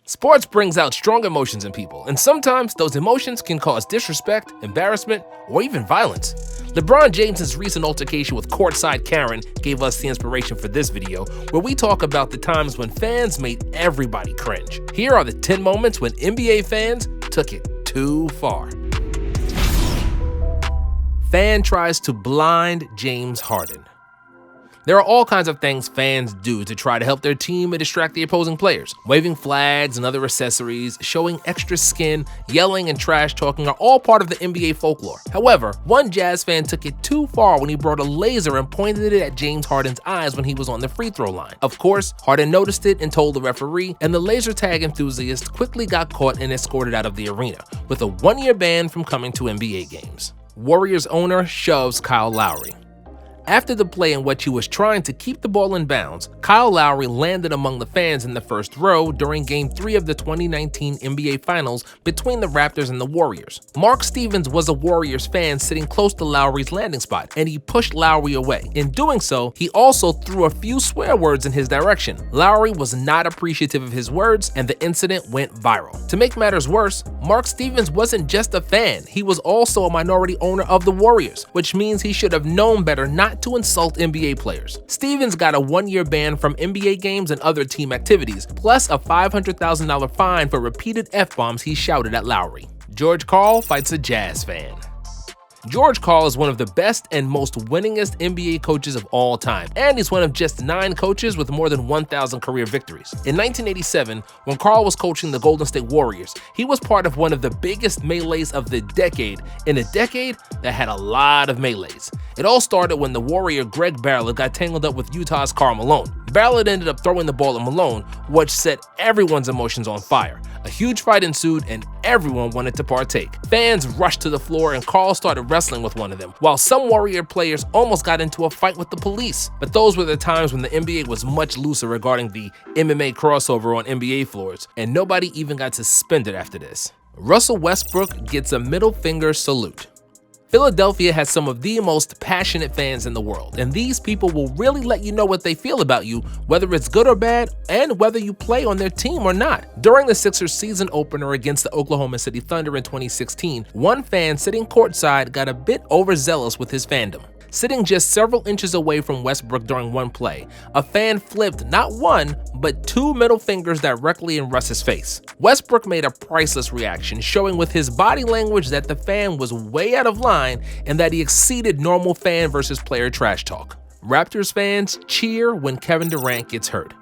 Sports brings out strong emotions in people, and sometimes those emotions can cause disrespect, embarrassment, or even violence. Lebron James' recent altercation with Courtside Karen gave us the inspiration for this video, where we talk about the times when fans made everybody cringe. Here are the 10 moments when NBA fans took it too far. Fan tries to blind James Harden. There are all kinds of things fans do to try to help their team and distract the opposing players. Waving flags and other accessories, showing extra skin, yelling and trash talking are all part of the NBA folklore. However, one Jazz fan took it too far when he brought a laser and pointed it at James Harden's eyes when he was on the free throw line. Of course, Harden noticed it and told the referee, and the laser tag enthusiast quickly got caught and escorted out of the arena, with a 1-year ban from coming to NBA games. Warriors owner shoves Kyle Lowry. After the play in which he was trying to keep the ball in bounds, Kyle Lowry landed among the fans in the first row during Game 3 of the 2019 NBA Finals between the Raptors and the Warriors. Mark Stevens was a Warriors fan sitting close to Lowry's landing spot, and he pushed Lowry away. In doing so, he also threw a few swear words in his direction. Lowry was not appreciative of his words, and the incident went viral. To make matters worse, Mark Stevens wasn't just a fan, he was also a minority owner of the Warriors, which means he should have known better not to insult NBA players. Stevens got a 1-year ban from NBA games and other team activities, plus a $500,000 fine for repeated F-bombs he shouted at Lowry. Karl fights a Jazz fan. Karl is one of the best and most winningest NBA coaches of all time, and he's one of just 9 coaches with more than 1,000 career victories. In 1987, when Karl was coaching the Golden State Warriors, he was part of one of the biggest melees of the decade, in a decade that had a lot of melees. It all started when the Warrior Greg Barrett got tangled up with Utah's Karl Malone. Barrett ended up throwing the ball at Malone, which set everyone's emotions on fire. A huge fight ensued and everyone wanted to partake. Fans rushed to the floor and Karl started wrestling with one of them, while some Warrior players almost got into a fight with the police. But those were the times when the NBA was much looser regarding the MMA crossover on NBA floors, and nobody even got suspended after this. Russell Westbrook gets a middle finger salute. Philadelphia has some of the most passionate fans in the world, and these people will really let you know what they feel about you, whether it's good or bad, and whether you play on their team or not. During the Sixers season opener against the Oklahoma City Thunder in 2016, one fan sitting courtside got a bit overzealous with his fandom. Sitting just several inches away from Westbrook during one play, a fan flipped not one, but 2 middle fingers directly in Russ's face. Westbrook made a priceless reaction, showing with his body language that the fan was way out of line and that he exceeded normal fan versus player trash talk. Raptors fans cheer when Kevin Durant gets hurt.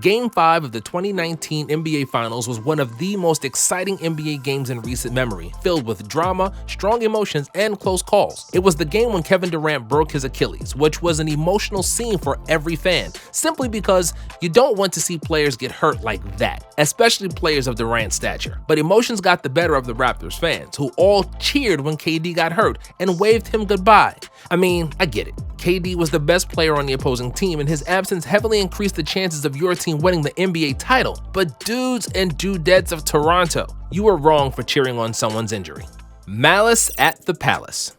Game 5 of the 2019 NBA Finals was one of the most exciting NBA games in recent memory, filled with drama, strong emotions, and close calls. It was the game when Kevin Durant broke his Achilles, which was an emotional scene for every fan, simply because you don't want to see players get hurt like that, especially players of Durant's stature. But emotions got the better of the Raptors fans, who all cheered when KD got hurt and waved him goodbye. I mean, I get it. KD was the best player on the opposing team, and his absence heavily increased the chances of your team winning the NBA title. But dudes and dudettes of Toronto, you were wrong for cheering on someone's injury. Malice at the Palace.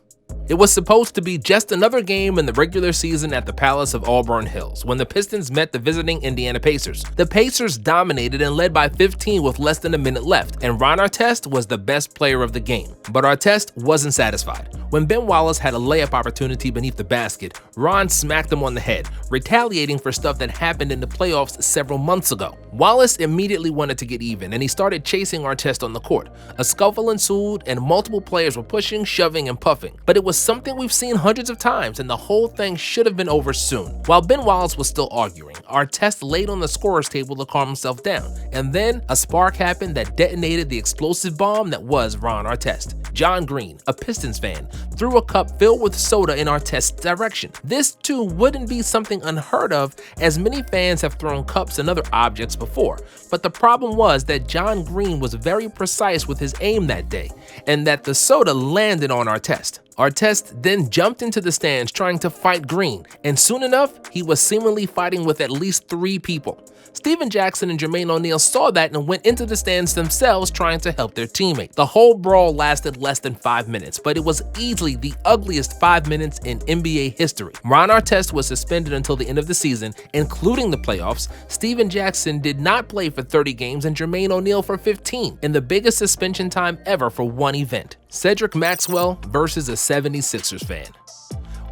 It was supposed to be just another game in the regular season at the Palace of Auburn Hills when the Pistons met the visiting Indiana Pacers. The Pacers dominated and led by 15 with less than a minute left, and Ron Artest was the best player of the game. But Artest wasn't satisfied. When Ben Wallace had a layup opportunity beneath the basket, Ron smacked him on the head, retaliating for stuff that happened in the playoffs several months ago. Wallace immediately wanted to get even, and he started chasing Artest on the court. A scuffle ensued, and multiple players were pushing, shoving, and puffing. But it was something we've seen hundreds of times, and the whole thing should have been over soon. While Ben Wallace was still arguing, Artest laid on the scorer's table to calm himself down, and then a spark happened that detonated the explosive bomb that was Ron Artest. John Green, a Pistons fan, threw a cup filled with soda in Artest's direction. This too wouldn't be something unheard of, as many fans have thrown cups and other objects before, but the problem was that John Green was very precise with his aim that day, and that the soda landed on Artest. Artest then jumped into the stands trying to fight Green, and soon enough, he was seemingly fighting with at least 3 people. Stephen Jackson and Jermaine O'Neal saw that and went into the stands themselves trying to help their teammate. The whole brawl lasted less than 5 minutes, but it was easily the ugliest 5 minutes in NBA history. Ron Artest was suspended until the end of the season, including the playoffs. Stephen Jackson did not play for 30 games and Jermaine O'Neal for 15, in the biggest suspension time ever for one event. Cedric Maxwell versus a 76ers fan.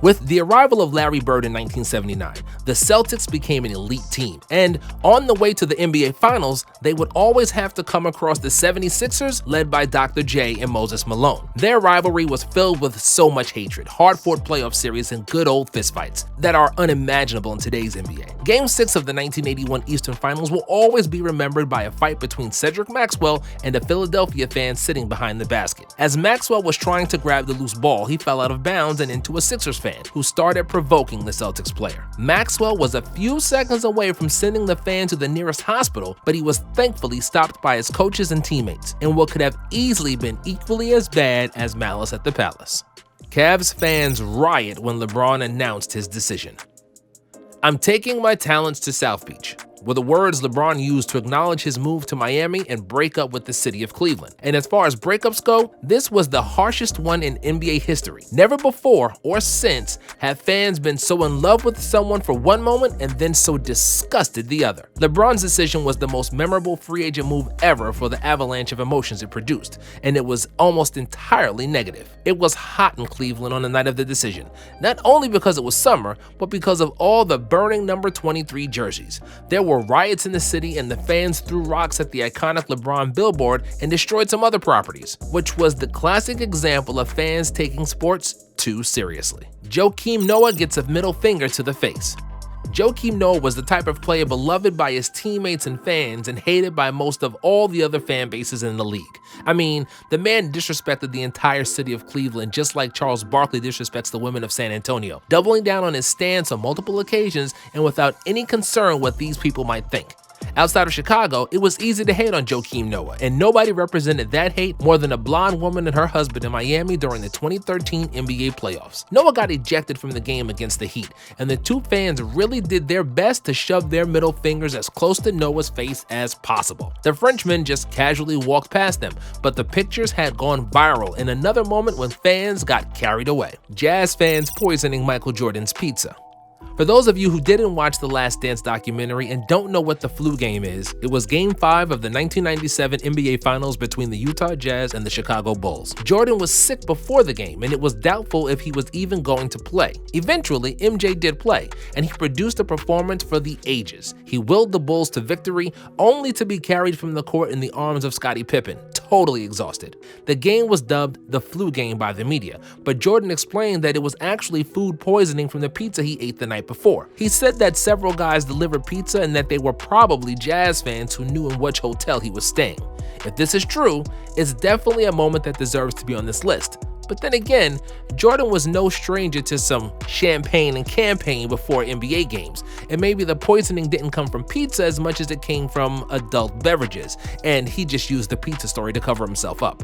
With the arrival of Larry Bird in 1979, the Celtics became an elite team, and on the way to the NBA Finals, they would always have to come across the 76ers led by Dr. J and Moses Malone. Their rivalry was filled with so much hatred, hard-fought playoff series, and good old fistfights that are unimaginable in today's NBA. Game 6 of the 1981 Eastern Finals will always be remembered by a fight between Cedric Maxwell and a Philadelphia fan sitting behind the basket. As Maxwell was trying to grab the loose ball, he fell out of bounds and into a Sixers fan who started provoking the Celtics player. Maxwell was a few seconds away from sending the fan to the nearest hospital, but he was thankfully stopped by his coaches and teammates in what could have easily been equally as bad as Malice at the Palace. Cavs fans riot when LeBron announced his decision. "I'm taking my talents to South Beach," were the words LeBron used to acknowledge his move to Miami and break up with the city of Cleveland. And as far as breakups go, this was the harshest one in NBA history. Never before or since have fans been so in love with someone for one moment and then so disgusted the other. LeBron's decision was the most memorable free agent move ever for the avalanche of emotions it produced, and it was almost entirely negative. It was hot in Cleveland on the night of the decision, not only because it was summer, but because of all the burning number 23 jerseys. There were riots in the city, and the fans threw rocks at the iconic LeBron billboard and destroyed some other properties, which was the classic example of fans taking sports too seriously. Joakim Noah gets a middle finger to the face. Joakim Noah was the type of player beloved by his teammates and fans and hated by most of all the other fan bases in the league. I mean, the man disrespected the entire city of Cleveland just like Charles Barkley disrespects the women of San Antonio, doubling down on his stance on multiple occasions and without any concern what these people might think. Outside of Chicago, it was easy to hate on Joakim Noah, and nobody represented that hate more than a blonde woman and her husband in Miami during the 2013 NBA playoffs. Noah got ejected from the game against the Heat, and the two fans really did their best to shove their middle fingers as close to Noah's face as possible. The Frenchman just casually walked past them, but the pictures had gone viral in another moment when fans got carried away. Jazz fans poisoning Michael Jordan's pizza. For those of you who didn't watch the Last Dance documentary and don't know what the flu game is, it was Game 5 of the 1997 NBA Finals between the Utah Jazz and the Chicago Bulls. Jordan was sick before the game, and it was doubtful if he was even going to play. Eventually, MJ did play, and he produced a performance for the ages. He willed the Bulls to victory, only to be carried from the court in the arms of Scottie Pippen, totally exhausted. The game was dubbed the flu game by the media, but Jordan explained that it was actually food poisoning from the pizza he ate the night before. He said that several guys delivered pizza and that they were probably Jazz fans who knew in which hotel he was staying. If this is true, it's definitely a moment that deserves to be on this list. But then again, Jordan was no stranger to some champagne and campaign before NBA games, and maybe the poisoning didn't come from pizza as much as it came from adult beverages, and he just used the pizza story to cover himself up.